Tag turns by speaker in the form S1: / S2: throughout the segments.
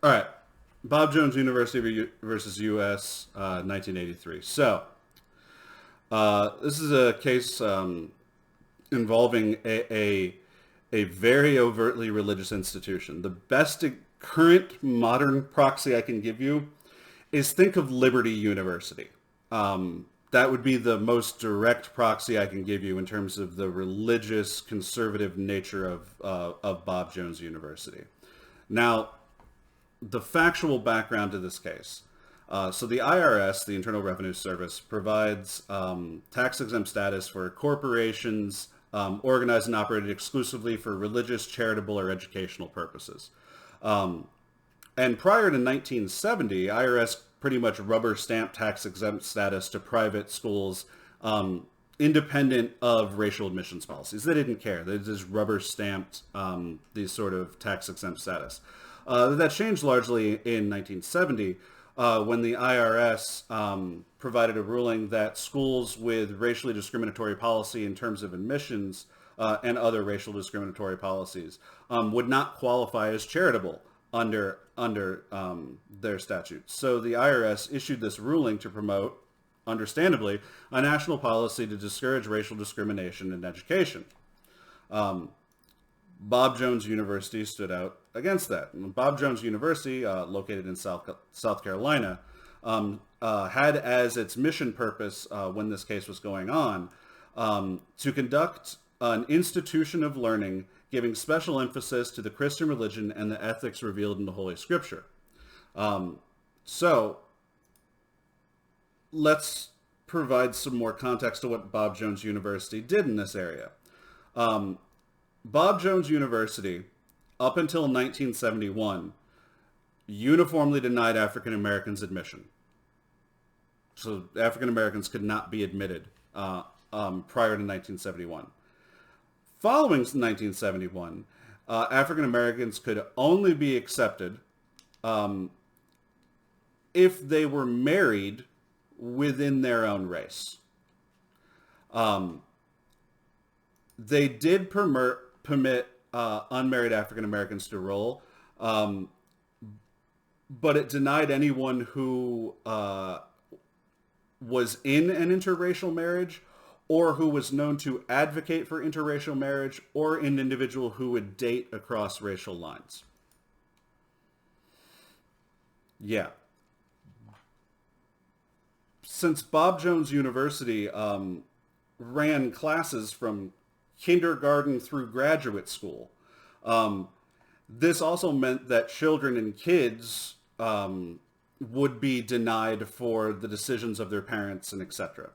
S1: All right. Bob Jones University versus U.S. 1983. So this is a case involving a very overtly religious institution. The best current modern proxy I can give you is think of Liberty University. That would be the most direct proxy I can give you in terms of the religious conservative nature of Bob Jones University. Now, the factual background to this case. So the IRS, the Internal Revenue Service, provides tax-exempt status for corporations organized and operated exclusively for religious, charitable, or educational purposes. And prior to 1970, IRS pretty much rubber-stamped tax-exempt status to private schools independent of racial admissions policies. They didn't care. They just rubber-stamped these sort of tax-exempt status. That changed largely in 1970 when the IRS provided a ruling that schools with racially discriminatory policy in terms of admissions and other racial discriminatory policies would not qualify as charitable under their statutes. So the IRS issued this ruling to promote, understandably, a national policy to discourage racial discrimination in education. Bob Jones University stood out against that. Bob Jones University, located in South Carolina, had as its mission purpose when this case was going on to conduct an institution of learning giving special emphasis to the Christian religion and the ethics revealed in the Holy Scripture. So let's provide some more context to what Bob Jones University did in this area. Bob Jones University, up until 1971, uniformly denied African Americans admission. So African Americans could not be admitted prior to 1971. Following 1971, African Americans could only be accepted if they were married within their own race. They did permit unmarried African Americans to enroll, but it denied anyone who was in an interracial marriage or who was known to advocate for interracial marriage or an individual who would date across racial lines. Yeah. Since Bob Jones University ran classes from kindergarten through graduate school, this also meant that children and kids would be denied for the decisions of their parents and etc.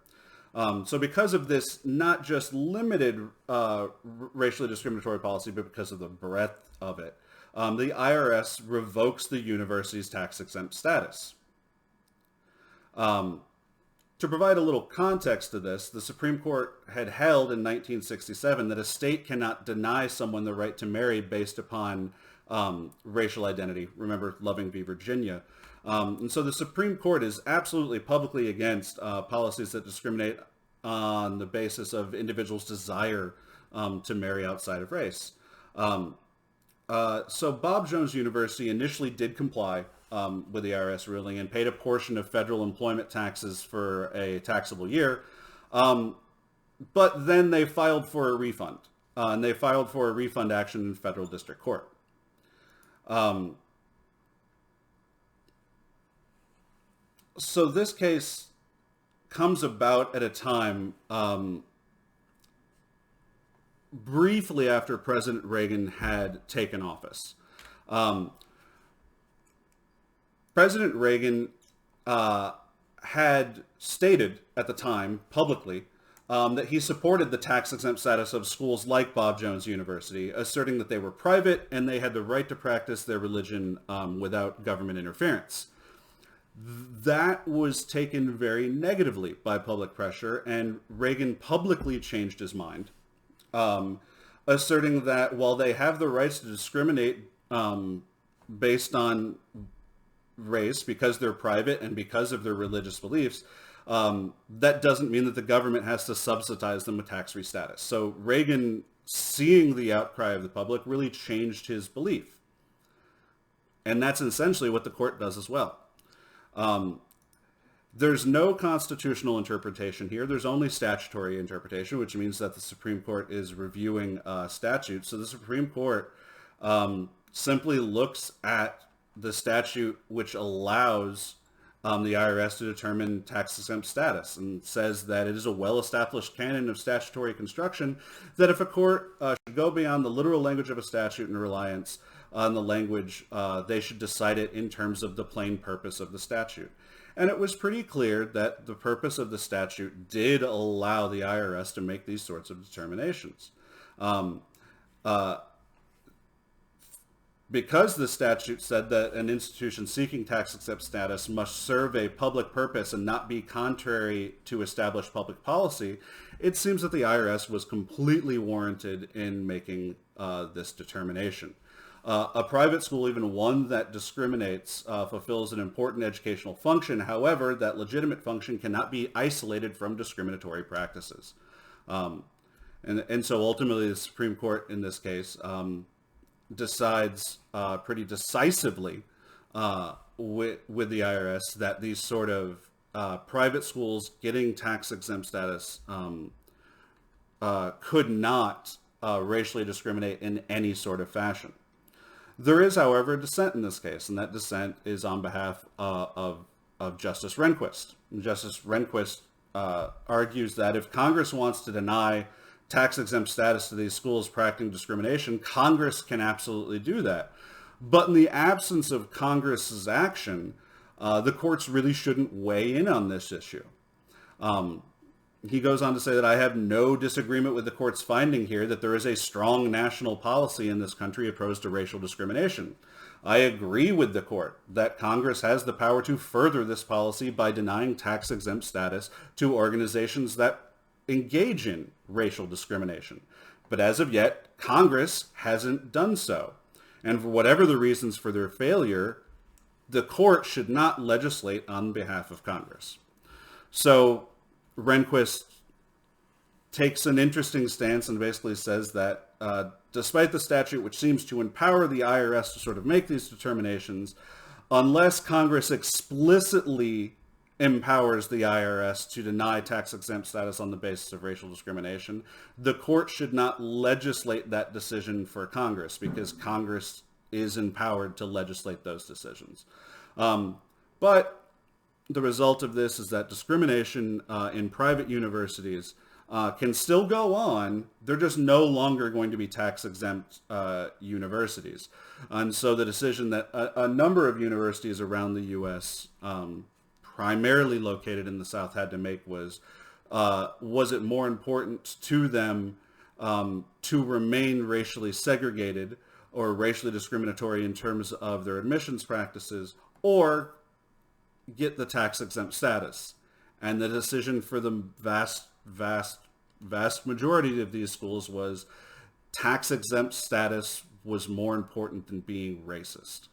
S1: So because of this, not just limited racially discriminatory policy, but because of the breadth of it, the IRS revokes the university's tax-exempt status. To provide a little context to this, the Supreme Court had held in 1967 that a state cannot deny someone the right to marry based upon racial identity. Remember Loving v. Virginia. And so the Supreme Court is absolutely publicly against policies that discriminate on the basis of individuals' desire to marry outside of race. So Bob Jones University initially did comply with the IRS ruling and paid a portion of federal employment taxes for a taxable year. But then they filed for a refund. And they filed for a refund action in federal district court. So this case comes about at a time briefly after President Reagan had taken office. President Reagan had stated at the time publicly that he supported the tax-exempt status of schools like Bob Jones University, asserting that they were private and they had the right to practice their religion without government interference. That was taken very negatively by public pressure, and Reagan publicly changed his mind, asserting that while they have the rights to discriminate based on race because they're private and because of their religious beliefs, that doesn't mean that the government has to subsidize them with tax-free status. So Reagan, seeing the outcry of the public, really changed his belief. And that's essentially what the court does as well. There's no constitutional interpretation here. There's only statutory interpretation, which means that the Supreme Court is reviewing statutes. So the Supreme Court simply looks at the statute which allows the IRS to determine tax-exempt status and says that it is a well-established canon of statutory construction that if a court should go beyond the literal language of a statute in reliance on the language, they should decide it in terms of the plain purpose of the statute. And it was pretty clear that the purpose of the statute did allow the IRS to make these sorts of determinations. Because the statute said that an institution seeking tax-exempt status must serve a public purpose and not be contrary to established public policy, it seems that the IRS was completely warranted in making this determination. A private school, even one that discriminates, fulfills an important educational function. However, that legitimate function cannot be isolated from discriminatory practices. And so ultimately the Supreme Court in this case decides pretty decisively with the IRS that these sort of private schools getting tax-exempt status could not racially discriminate in any sort of fashion. There is, however, a dissent in this case, and that dissent is on behalf of Justice Rehnquist. And Justice Rehnquist argues that if Congress wants to deny tax-exempt status to these schools practicing discrimination, Congress can absolutely do that. But in the absence of Congress's action, the courts really shouldn't weigh in on this issue. He goes on to say that I have no disagreement with the court's finding here that there is a strong national policy in this country opposed to racial discrimination. I agree with the court that Congress has the power to further this policy by denying tax-exempt status to organizations that engage in racial discrimination. But as of yet, Congress hasn't done so. And for whatever the reasons for their failure, the court should not legislate on behalf of Congress. So Rehnquist takes an interesting stance and basically says that despite the statute which seems to empower the IRS to sort of make these determinations, unless Congress explicitly empowers the IRS to deny tax-exempt status on the basis of racial discrimination, the court should not legislate that decision for Congress because Congress is empowered to legislate those decisions. But the result of this is that discrimination in private universities can still go on. They're just no longer going to be tax-exempt universities. And so the decision that a number of universities around the U.S., primarily located in the South, had to make was it more important to them to remain racially segregated or racially discriminatory in terms of their admissions practices, or get the tax-exempt status? And the decision for the vast majority of these schools was tax-exempt status was more important than being racist.